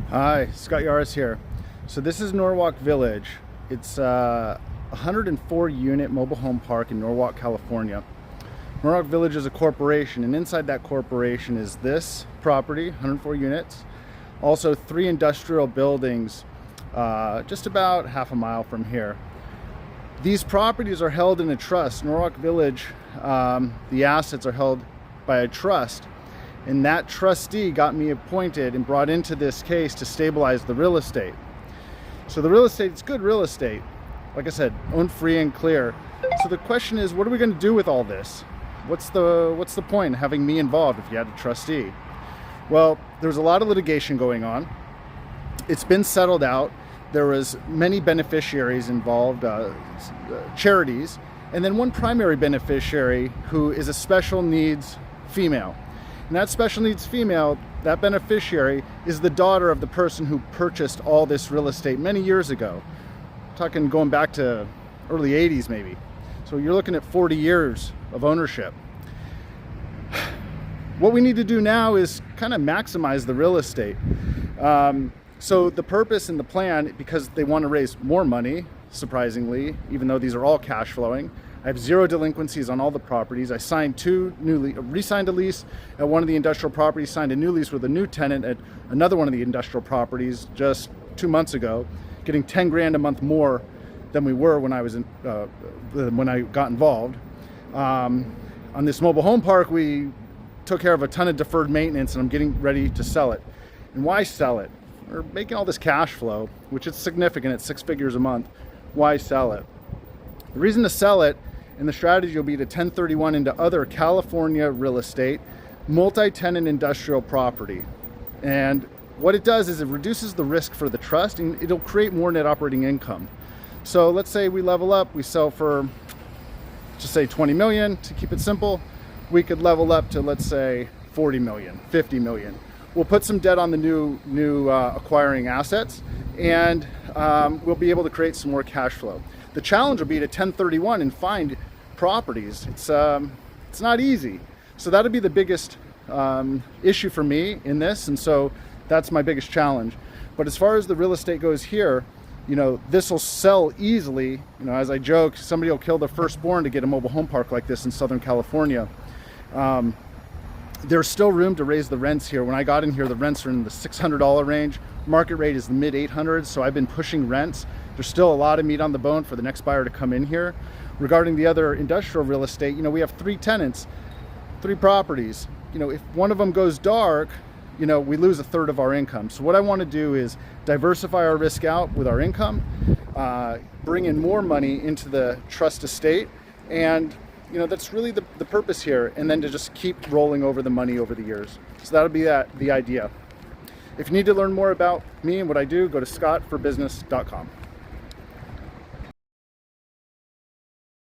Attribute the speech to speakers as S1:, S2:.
S1: Hi, Scott Yaris here. So this is Norwalk Village. It's a 104 unit mobile home park in Norwalk, California. Norwalk Village is a corporation, and inside that corporation is this property, 104 units. Also 3 industrial buildings just about half a mile from here. These properties are held in a trust. Norwalk Village, the assets are held by a trust. And that trustee got me appointed and brought into this case to stabilize the real estate. So the real estate, it's good real estate. Like I said, owned free and clear. So the question is, what are we going to do with all this? What's the point in having me involved if you had a trustee? Well, there's a lot of litigation going on. It's been settled out. There was many beneficiaries involved, charities, and then one primary beneficiary who is a special needs female. And that special needs female, that beneficiary, is the daughter of the person who purchased all this real estate many years ago. Talking going back to early 80s maybe. So you're looking at 40 years of ownership. What we need to do now is kind of maximize the real estate. So the purpose and the plan, because they want to raise more money, surprisingly, even though these are all cash flowing. I have 0 delinquencies on all the properties. I signed re-signed a lease at one of the industrial properties, signed a new lease with a new tenant at another one of the industrial properties just 2 months ago, getting 10 grand a month more than we were when I got involved. On this mobile home park, we took care of a ton of deferred maintenance, and I'm getting ready to sell it. And why sell it? We're making all this cash flow, which is significant at 6 figures a month. Why sell it? The reason to sell it, and the strategy will be to 1031 into other California real estate, multi-tenant industrial property. And what it does is it reduces the risk for the trust, and it'll create more net operating income. So let's say we level up, we sell for, just say 20 million, to keep it simple. We could level up to, let's say, 40 million, 50 million. We'll put some debt on the new acquiring assets, and we'll be able to create some more cash flow. The challenge will be to 1031 and find properties. It's not easy. So that'll be the biggest issue for me in this, and so that's my biggest challenge. But as far as the real estate goes here, this will sell easily. As I joke, somebody will kill their firstborn to get a mobile home park like this in Southern California. There's still room to raise the rents here. When I got in here, the rents are in the $600 range. Market rate is the mid 800s, so I've been pushing rents. There's still a lot of meat on the bone for the next buyer to come in here. Regarding the other industrial real estate, we have 3 tenants, 3 properties. If one of them goes dark, we lose 1/3 of our income. So what I want to do is diversify our risk out with our income, bring in more money into the trust estate, and that's really the purpose here, and then to just keep rolling over the money over the years. So that'll be the idea. If you need to learn more about me and what I do, go to scottforbusiness.com.